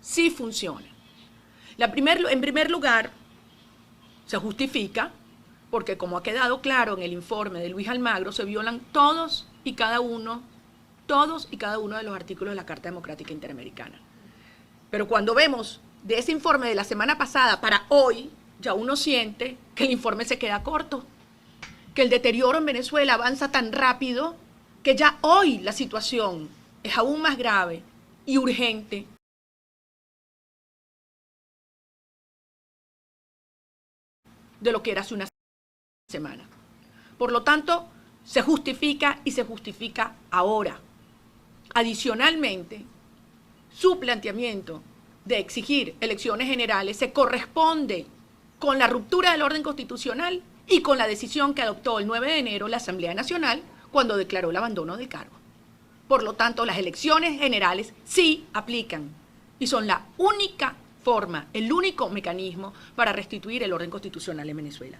sí funciona. En primer lugar, se justifica porque, como ha quedado claro en el informe de Luis Almagro, se violan todos y cada uno de los artículos de la Carta Democrática Interamericana. Pero cuando vemos de ese informe de la semana pasada para hoy, ya uno siente que el informe se queda corto, que el deterioro en Venezuela avanza tan rápido que ya hoy la situación es aún más grave y urgente de lo que era hace una semana. Por lo tanto, se justifica y se justifica ahora. Adicionalmente, su planteamiento de exigir elecciones generales se corresponde con la ruptura del orden constitucional y con la decisión que adoptó el 9 de enero la Asamblea Nacional cuando declaró el abandono del cargo. Por lo tanto, las elecciones generales sí aplican y son la única forma, el único mecanismo para restituir el orden constitucional en Venezuela.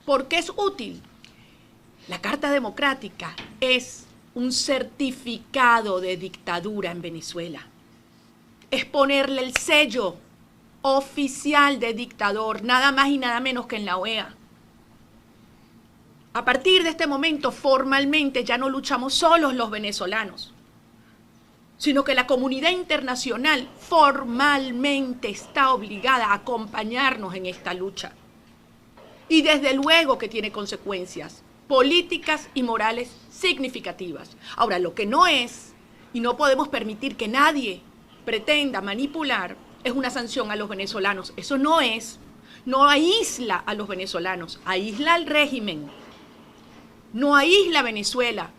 ¿Por qué es útil? La Carta Democrática es un certificado de dictadura en Venezuela. Es ponerle el sello oficial de dictador, nada más y nada menos que en la OEA. A partir de este momento, formalmente, ya no luchamos solos los venezolanos, sino que la comunidad internacional formalmente está obligada a acompañarnos en esta lucha. Y desde luego que tiene consecuencias políticas y morales significativas. Ahora, lo que no es, y no podemos permitir que nadie pretenda manipular, es una sanción a los venezolanos. Eso no es, no aísla a los venezolanos, aísla al régimen. No aísla a Venezuela,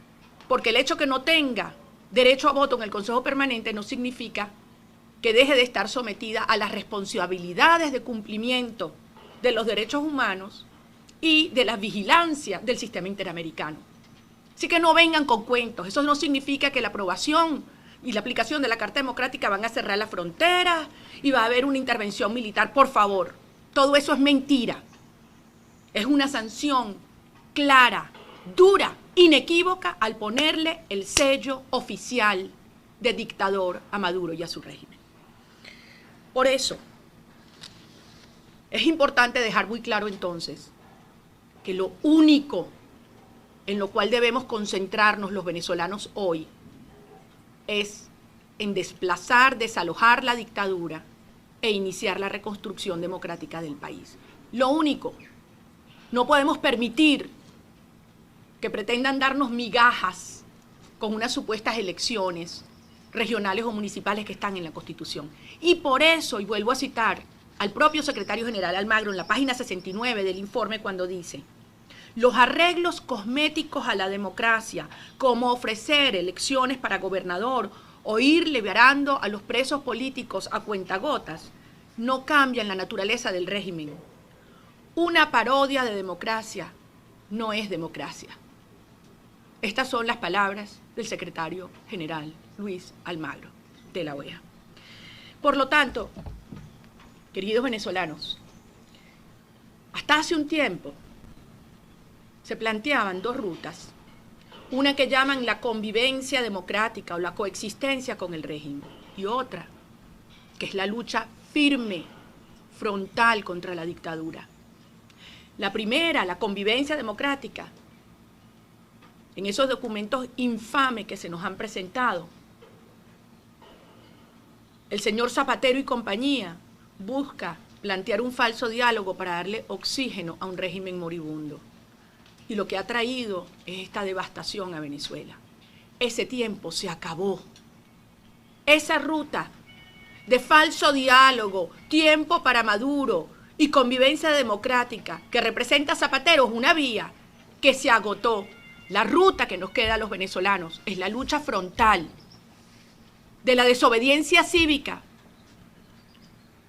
porque el hecho que no tenga derecho a voto en el Consejo Permanente no significa que deje de estar sometida a las responsabilidades de cumplimiento de los derechos humanos y de la vigilancia del sistema interamericano. Así que no vengan con cuentos. Eso no significa que la aprobación y la aplicación de la Carta Democrática van a cerrar las fronteras y va a haber una intervención militar. Por favor, todo eso es mentira. Es una sanción clara, dura, inequívoca al ponerle el sello oficial de dictador a Maduro y a su régimen. Por eso, es importante dejar muy claro entonces que lo único en lo cual debemos concentrarnos los venezolanos hoy es en desplazar, desalojar la dictadura e iniciar la reconstrucción democrática del país. Lo único. No podemos permitir que pretendan darnos migajas con unas supuestas elecciones regionales o municipales que están en la Constitución. Y por eso, y vuelvo a citar al propio secretario general Almagro en la página 69 del informe cuando dice: los arreglos cosméticos a la democracia, como ofrecer elecciones para gobernador o ir liberando a los presos políticos a cuentagotas, no cambian la naturaleza del régimen. Una parodia de democracia no es democracia. Estas son las palabras del secretario general Luis Almagro de la OEA. Por lo tanto, queridos venezolanos, hasta hace un tiempo se planteaban dos rutas, una que llaman la convivencia democrática o la coexistencia con el régimen, y otra que es la lucha firme, frontal contra la dictadura. La primera, la convivencia democrática, en esos documentos infames que se nos han presentado, el señor Zapatero y compañía busca plantear un falso diálogo para darle oxígeno a un régimen moribundo. Y lo que ha traído es esta devastación a Venezuela. Ese tiempo se acabó. Esa ruta de falso diálogo, tiempo para Maduro y convivencia democrática que representa Zapatero es una vía que se agotó. La ruta que nos queda a los venezolanos es la lucha frontal de la desobediencia cívica,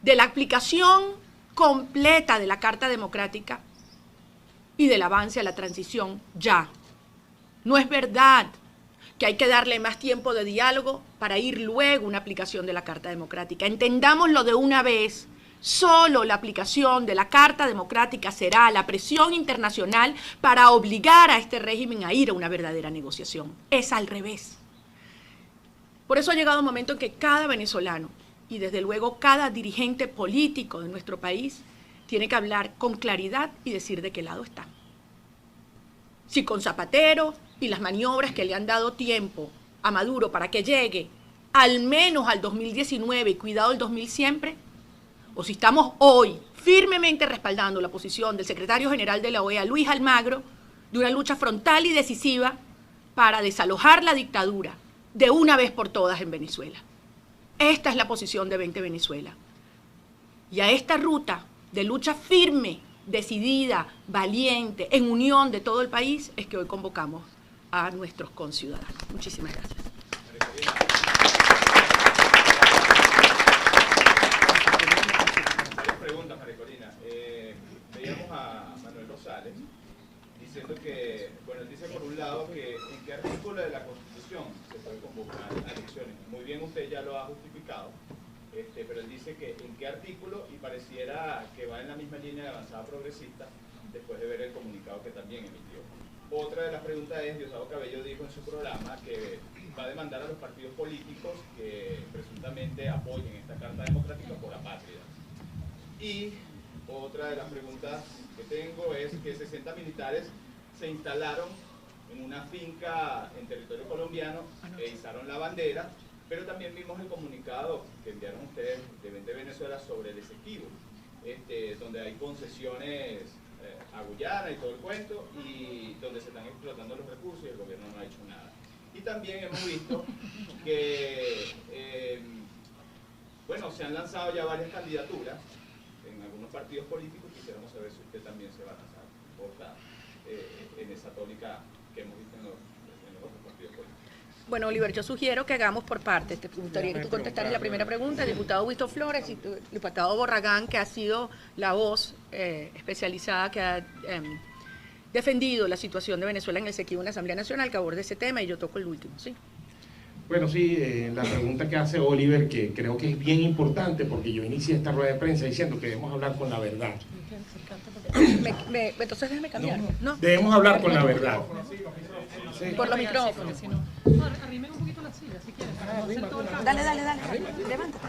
de la aplicación completa de la Carta Democrática y del avance a la transición ya. No es verdad que hay que darle más tiempo de diálogo para ir luego a una aplicación de la Carta Democrática. Entendámoslo de una vez. Solo la aplicación de la Carta Democrática será la presión internacional para obligar a este régimen a ir a una verdadera negociación. Es al revés. Por eso ha llegado un momento en que cada venezolano, y desde luego cada dirigente político de nuestro país tiene que hablar con claridad y decir de qué lado está. Si con Zapatero y las maniobras que le han dado tiempo a Maduro para que llegue al menos al 2019 y cuidado el 2000 siempre, o si estamos hoy firmemente respaldando la posición del secretario general de la OEA, Luis Almagro, de una lucha frontal y decisiva para desalojar la dictadura de una vez por todas en Venezuela. Esta es la posición de 20 Venezuela. Y a esta ruta de lucha firme, decidida, valiente, en unión de todo el país, es que hoy convocamos a nuestros conciudadanos. Muchísimas gracias. Varias preguntas, María Corina. Veíamos a Manuel Rosales diciendo que, bueno, él dice por un lado que en qué artículo de la Constitución se puede convocar a elecciones. Muy bien, usted ya lo ha justificado, pero él dice que en qué artículo, y pareciera que va en la misma línea de Avanzada Progresista después de ver el comunicado que también emitió. Otra de las preguntas es, Diosdado Cabello dijo en su programa que va a demandar a los partidos políticos que presuntamente apoyen esta Carta Democrática por apátrida. Y otra de las preguntas que tengo es que 60 militares se instalaron en una finca en territorio colombiano e izaron la bandera, pero también vimos el comunicado que enviaron ustedes de 20 Venezuela sobre el Esequibo, donde hay concesiones a Guyana y todo el cuento, y donde se están explotando los recursos y el gobierno no ha hecho nada. Y también hemos visto que, bueno, se han lanzado ya varias candidaturas en algunos partidos políticos. Quisiéramos saber si usted también se va a lanzar en esa tónica que hemos visto en los otros partidos políticos. Bueno, Oliver, yo sugiero que hagamos por partes. Te gustaría que tú contestaras la primera pregunta, el diputado Wisto Flores y el diputado Borragán, que ha sido la voz especializada que ha defendido la situación de Venezuela en el Esequibo en la Asamblea Nacional, que aborde ese tema, y yo toco el último, ¿sí? Bueno, sí, la pregunta que hace Oliver, que creo que es bien importante, porque yo inicié esta rueda de prensa diciendo que debemos hablar con la verdad. Entonces déjame cambiar. ¿No? Debemos hablar con la verdad. Sí. Por los micrófonos. Arrimen un poquito la silla, si quieren. Dale. Levántate.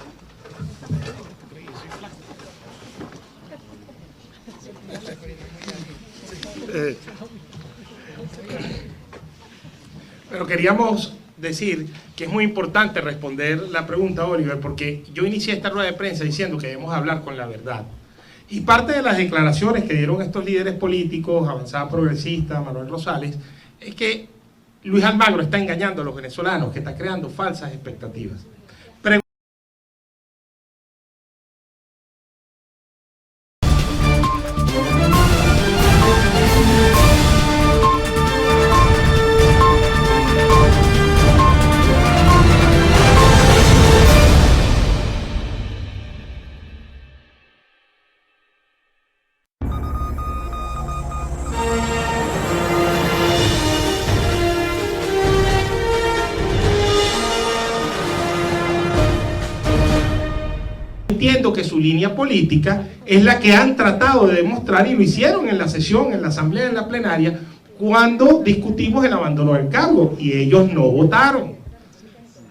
Pero queríamos decir que es muy importante responder la pregunta, Oliver, porque yo inicié esta rueda de prensa diciendo que debemos hablar con la verdad. Y parte de las declaraciones que dieron estos líderes políticos, Avanzada Progresista, Manuel Rosales, es que Luis Almagro está engañando a los venezolanos, que está creando falsas expectativas. Entiendo que su línea política es la que han tratado de demostrar, y lo hicieron en la sesión, en la asamblea, en la plenaria, cuando discutimos el abandono del cargo, y ellos no votaron,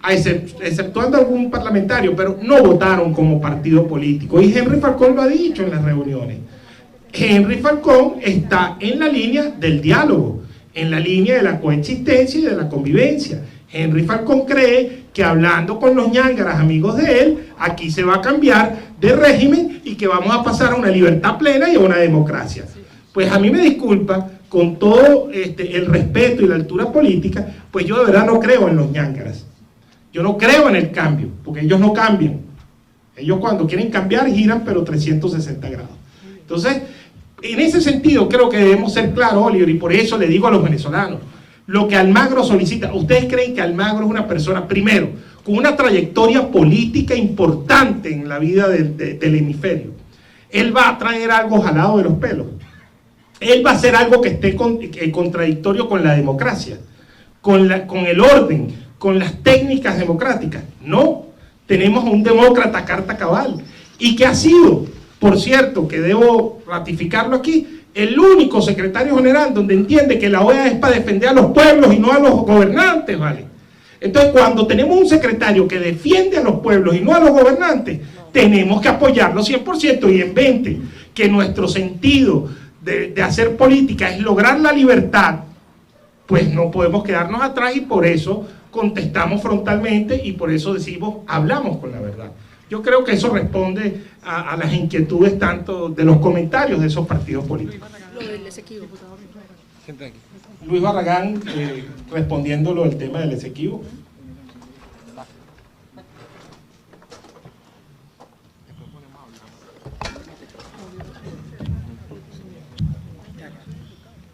exceptuando algún parlamentario, pero no votaron como partido político. Y Henry Falcón lo ha dicho en las reuniones. Henry Falcón está en la línea del diálogo, en la línea de la coexistencia y de la convivencia. Henry Falcón cree que hablando con los ñángaras, amigos de él, aquí se va a cambiar de régimen y que vamos a pasar a una libertad plena y a una democracia. Pues a mí me disculpa, con todo el respeto y la altura política, pues yo de verdad no creo en los ñángaras. Yo no creo en el cambio, porque ellos no cambian. Ellos cuando quieren cambiar giran, pero 360 grados. Entonces, en ese sentido creo que debemos ser claros, Oliver, y por eso le digo a los venezolanos, lo que Almagro solicita, ¿ustedes creen que Almagro es una persona, primero, con una trayectoria política importante en la vida del hemisferio? Él va a traer algo jalado de los pelos. Él va a hacer algo que esté contradictorio con la democracia, con el orden, con las técnicas democráticas. No, tenemos a un demócrata carta cabal, y que ha sido, por cierto, que debo ratificarlo aquí, el único secretario general donde entiende que la OEA es para defender a los pueblos y no a los gobernantes, ¿vale? Entonces, cuando tenemos un secretario que defiende a los pueblos y no a los gobernantes, tenemos que apoyarlo 100% y en 20, que nuestro sentido de hacer política es lograr la libertad, pues no podemos quedarnos atrás y por eso contestamos frontalmente y por eso decimos, hablamos con la verdad. Yo creo que eso responde a las inquietudes tanto de los comentarios de esos partidos políticos. Lo del Esequibo. Luis Barragán, respondiéndolo al tema del Esequibo.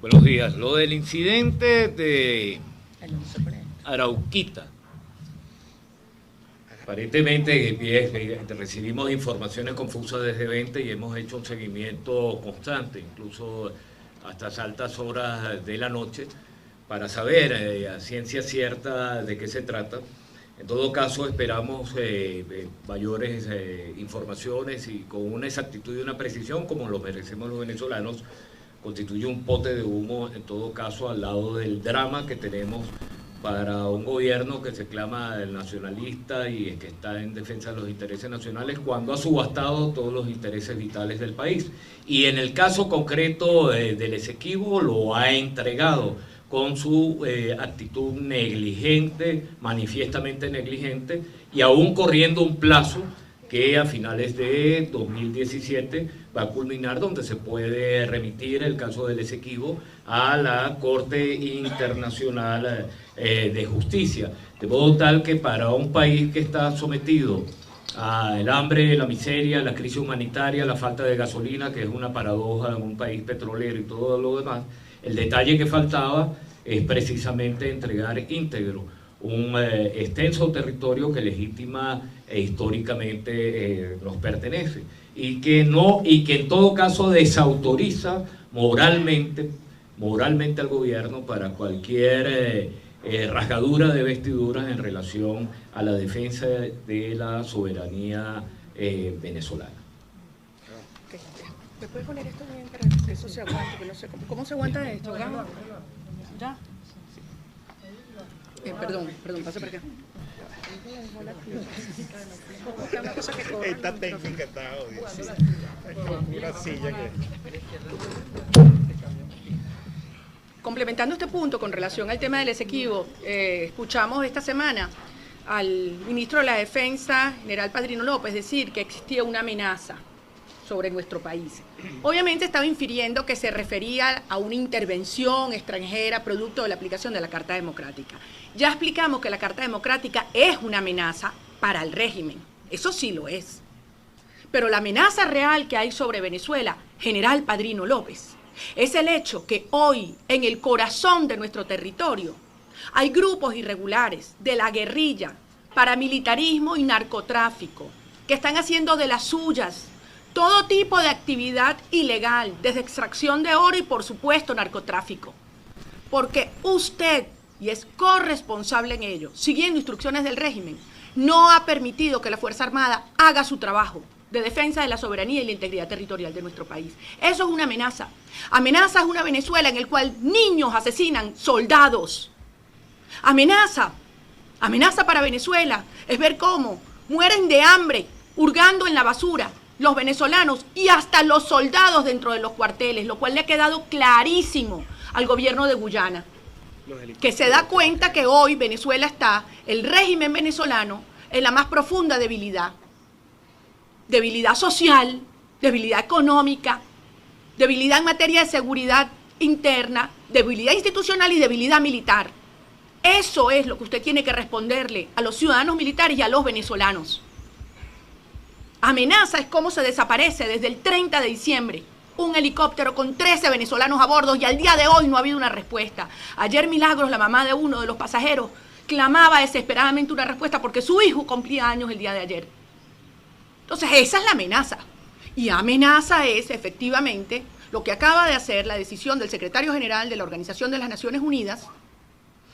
Buenos días. Lo del incidente de Arauquita. Aparentemente recibimos informaciones confusas desde 20 y hemos hecho un seguimiento constante, incluso hasta las altas horas de la noche, para saber a ciencia cierta de qué se trata. En todo caso, esperamos mayores informaciones y con una exactitud y una precisión como lo merecemos los venezolanos. Constituye un pote de humo, en todo caso, al lado del drama que tenemos para un gobierno que se clama nacionalista y que está en defensa de los intereses nacionales cuando ha subastado todos los intereses vitales del país. Y en el caso concreto del Esequibo lo ha entregado con su actitud negligente, manifiestamente negligente, y aún corriendo un plazo que a finales de 2017 va a culminar, donde se puede remitir el caso del Esequibo a la Corte Internacional de Justicia. De modo tal que para un país que está sometido al hambre, la miseria, la crisis humanitaria, la falta de gasolina, que es una paradoja en un país petrolero y todo lo demás, el detalle que faltaba es precisamente entregar íntegro un extenso territorio que legítima e históricamente nos pertenece y que en todo caso desautoriza moralmente al gobierno para cualquier rasgadura de vestiduras en relación a la defensa de la soberanía venezolana. ¿Me puedes poner esto bien para que eso se aguante? Que no sé cómo se aguanta esto. ¿Ya? Perdón, pasa para acá. Esta técnica está odiosa. Una silla que... Complementando este punto con relación al tema del Esequibo, escuchamos esta semana al ministro de la Defensa, general Padrino López, decir que existía una amenaza sobre nuestro país. Obviamente estaba infiriendo que se refería a una intervención extranjera producto de la aplicación de la Carta Democrática. Ya explicamos que la Carta Democrática es una amenaza para el régimen, eso sí lo es. Pero la amenaza real que hay sobre Venezuela, general Padrino López, es el hecho que hoy, en el corazón de nuestro territorio, hay grupos irregulares de la guerrilla, paramilitarismo y narcotráfico, que están haciendo de las suyas todo tipo de actividad ilegal, desde extracción de oro y, por supuesto, narcotráfico. Porque usted, y es corresponsable en ello, siguiendo instrucciones del régimen, no ha permitido que la Fuerza Armada haga su trabajo de defensa de la soberanía y la integridad territorial de nuestro país. Eso es una amenaza. Amenaza es una Venezuela en la cual niños asesinan soldados. Amenaza para Venezuela es ver cómo mueren de hambre, hurgando en la basura, los venezolanos y hasta los soldados dentro de los cuarteles, lo cual le ha quedado clarísimo al gobierno de Guyana, que se da cuenta que hoy Venezuela está, el régimen venezolano, en la más profunda debilidad. Debilidad social, debilidad económica, debilidad en materia de seguridad interna, debilidad institucional y debilidad militar. Eso es lo que usted tiene que responderle a los ciudadanos militares y a los venezolanos. Amenaza es cómo se desaparece desde el 30 de diciembre un helicóptero con 13 venezolanos a bordo y al día de hoy no ha habido una respuesta. Ayer Milagros, la mamá de uno de los pasajeros, clamaba desesperadamente una respuesta porque su hijo cumplía años el día de ayer. Entonces esa es la amenaza. Y amenaza es efectivamente lo que acaba de hacer la decisión del secretario general de la Organización de las Naciones Unidas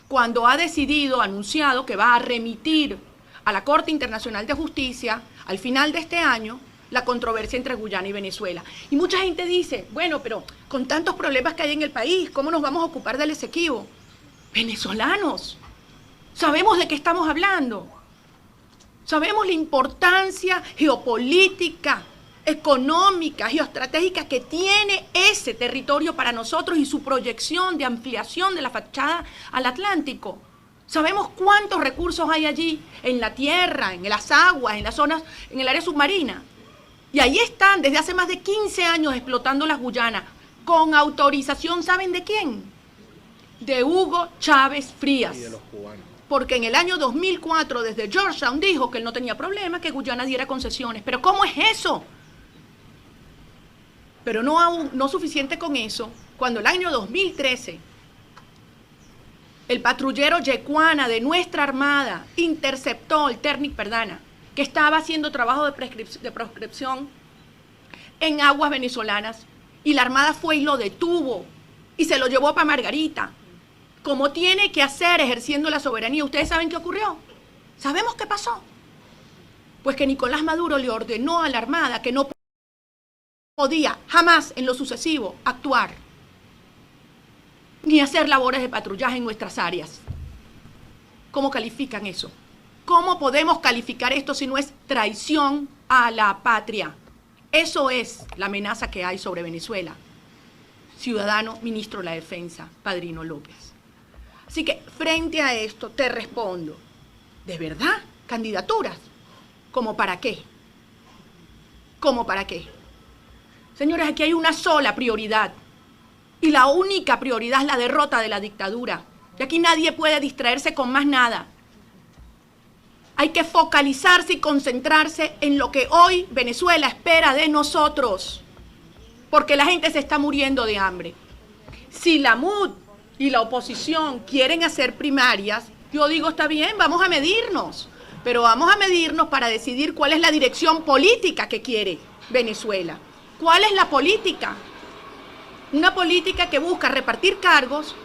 cuando ha decidido, anunciado que va a remitir a la Corte Internacional de Justicia al final de este año la controversia entre Guyana y Venezuela. Y mucha gente dice, bueno, pero con tantos problemas que hay en el país, ¿cómo nos vamos a ocupar del Esequibo? Venezolanos, Sabemos de qué estamos hablando. Sabemos la importancia geopolítica, económica, geoestratégica que tiene ese territorio para nosotros y su proyección de ampliación de la fachada al Atlántico. Sabemos cuántos recursos hay allí, en la tierra, en las aguas, en las zonas, en el área submarina. Y ahí están desde hace más de 15 años explotando las Guyanas, con autorización, ¿saben de quién? De Hugo Chávez Frías. Y de los cubanos. Porque en el año 2004, desde Georgetown, dijo que él no tenía problema, que Guyana diera concesiones. ¿Pero cómo es eso? Pero no suficiente con eso. Cuando el año 2013, el patrullero Yecuana de nuestra Armada interceptó el Térnic Perdana, que estaba haciendo trabajo de proscripción en aguas venezolanas, y la Armada fue y lo detuvo, y se lo llevó para Margarita, como tiene que hacer ejerciendo la soberanía. ¿Ustedes saben qué ocurrió? ¿Sabemos qué pasó? Pues que Nicolás Maduro le ordenó a la Armada que no podía jamás en lo sucesivo actuar ni hacer labores de patrullaje en nuestras áreas. ¿Cómo califican eso? ¿Cómo podemos calificar esto si no es traición a la patria? Eso es la amenaza que hay sobre Venezuela. Ciudadano Ministro de la Defensa, Padrino López. Así que frente a esto te respondo, ¿de verdad? ¿Candidaturas? ¿Cómo para qué? ¿Cómo para qué? Señores, aquí hay una sola prioridad, y la única prioridad es la derrota de la dictadura. Y aquí nadie puede distraerse con más nada. Hay que focalizarse y concentrarse en lo que hoy Venezuela espera de nosotros, porque la gente se está muriendo de hambre. Si la MUD y la oposición quieren hacer primarias, yo digo, está bien, vamos a medirnos, pero vamos a medirnos para decidir cuál es la dirección política que quiere Venezuela. ¿Cuál es la política? Una política que busca repartir cargos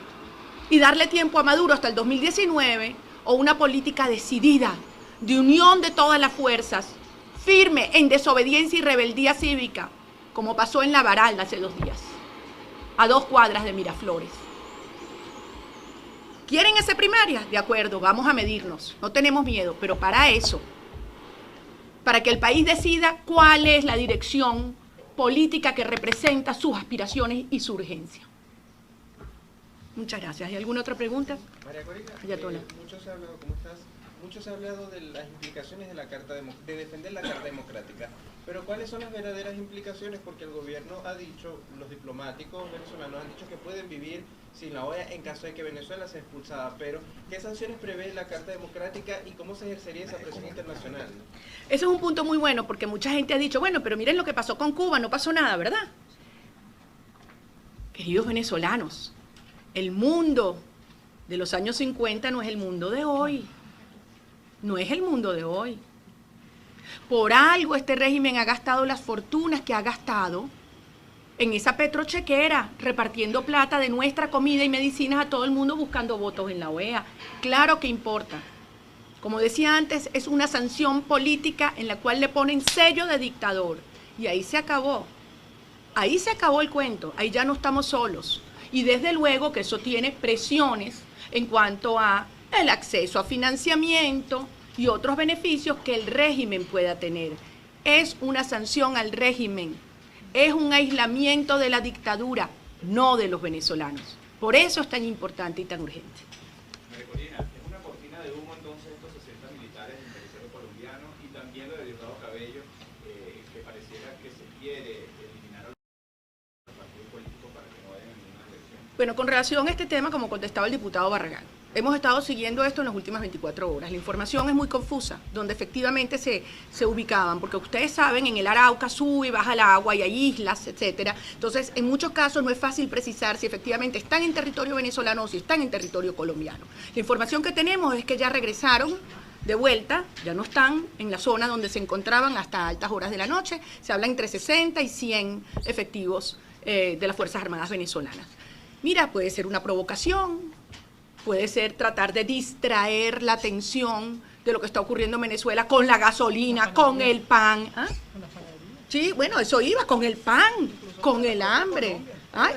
y darle tiempo a Maduro hasta el 2019, o una política decidida, de unión de todas las fuerzas, firme en desobediencia y rebeldía cívica, como pasó en La Varal hace 2 días, a 2 cuadras de Miraflores. ¿Quieren hacer primarias? De acuerdo, vamos a medirnos, no tenemos miedo, pero para eso, para que el país decida cuál es la dirección política que representa sus aspiraciones y su urgencia. Muchas gracias. ¿Hay alguna otra pregunta? María Corina, Ayatollah. mucho se ha hablado, ¿cómo estás? Mucho se ha hablado de las implicaciones de la Carta de defender la Carta Democrática, pero ¿cuáles son las verdaderas implicaciones? Porque el gobierno ha dicho, los diplomáticos venezolanos han dicho que pueden vivir sin la OEA en caso de que Venezuela sea expulsada, pero ¿qué sanciones prevé la Carta Democrática y cómo se ejercería esa presión internacional? Ese es un punto muy bueno, porque mucha gente ha dicho, bueno, pero miren lo que pasó con Cuba, no pasó nada, ¿verdad? Queridos venezolanos, el mundo de los años 50 no es el mundo de hoy. No es el mundo de hoy. Por algo este régimen ha gastado las fortunas que ha gastado en esa petrochequera, repartiendo plata de nuestra comida y medicinas a todo el mundo, buscando votos en la OEA. Claro que importa. Como decía antes, es una sanción política en la cual le ponen sello de dictador. Y ahí se acabó. Ahí se acabó el cuento. Ahí ya no estamos solos. Y desde luego que eso tiene presiones en cuanto a el acceso a financiamiento y otros beneficios que el régimen pueda tener. Es una sanción al régimen, es un aislamiento de la dictadura, no de los venezolanos. Por eso es tan importante y tan urgente. María Corina, es una cortina de humo entonces estos 60 militares del territorio colombiano y también lo de Diosdado Cabello, que pareciera que se quiere eliminar a los partidos políticos para que no vayan en ninguna elección. Bueno, con relación a este tema, como contestaba el diputado Barragán, hemos estado siguiendo esto en las últimas 24 horas. La información es muy confusa, donde efectivamente se ubicaban, porque ustedes saben, en el Arauca sube y baja el agua y hay islas, etcétera. Entonces, en muchos casos no es fácil precisar si efectivamente están en territorio venezolano o si están en territorio colombiano. La información que tenemos es que ya regresaron de vuelta, ya no están en la zona donde se encontraban hasta altas horas de la noche. Se habla entre 60 y 100 efectivos de las Fuerzas Armadas venezolanas. Mira, puede ser una provocación, puede ser tratar de distraer la atención de lo que está ocurriendo en Venezuela con la gasolina, con el pan. ¿Ah? Sí, bueno, eso iba, con el pan, con el hambre. ¿Ah?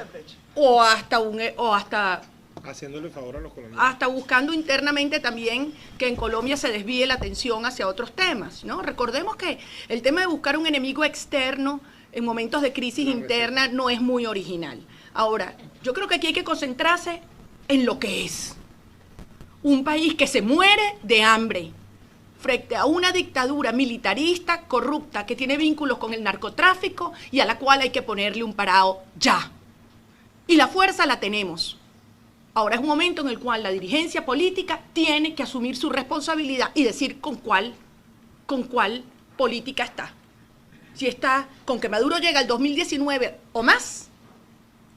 O hasta Haciéndole favor a los colombianos. hasta buscando internamente también que en Colombia se desvíe la atención hacia otros temas, ¿no? Recordemos que el tema de buscar un enemigo externo en momentos de crisis interna no es muy original. Ahora, yo creo que aquí hay que concentrarse en lo que es. Un país que se muere de hambre frente a una dictadura militarista, corrupta, que tiene vínculos con el narcotráfico y a la cual hay que ponerle un parado ya. Y la fuerza la tenemos. Ahora es un momento en el cual la dirigencia política tiene que asumir su responsabilidad y decir con cuál política está. Si está con que Maduro llega al 2019 o más,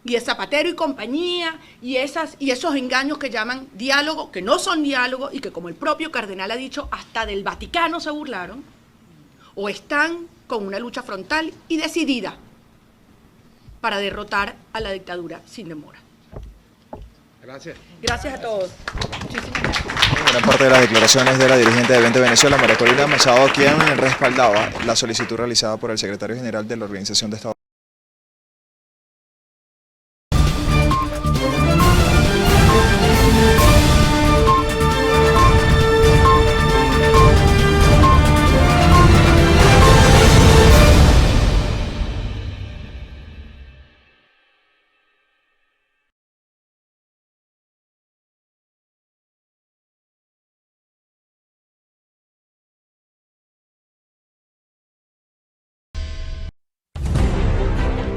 y es Zapatero y compañía, y esos engaños que llaman diálogo, que no son diálogo, y que como el propio cardenal ha dicho, hasta del Vaticano se burlaron, o están con una lucha frontal y decidida para derrotar a la dictadura sin demora. Gracias. Gracias a todos. Muchísimas gracias. Gran parte de las declaraciones de la dirigente de 20 Venezuela, María Corina Machado, quien respaldaba la solicitud realizada por el secretario general de la Organización de Estados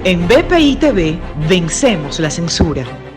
En BPI TV vencemos la censura.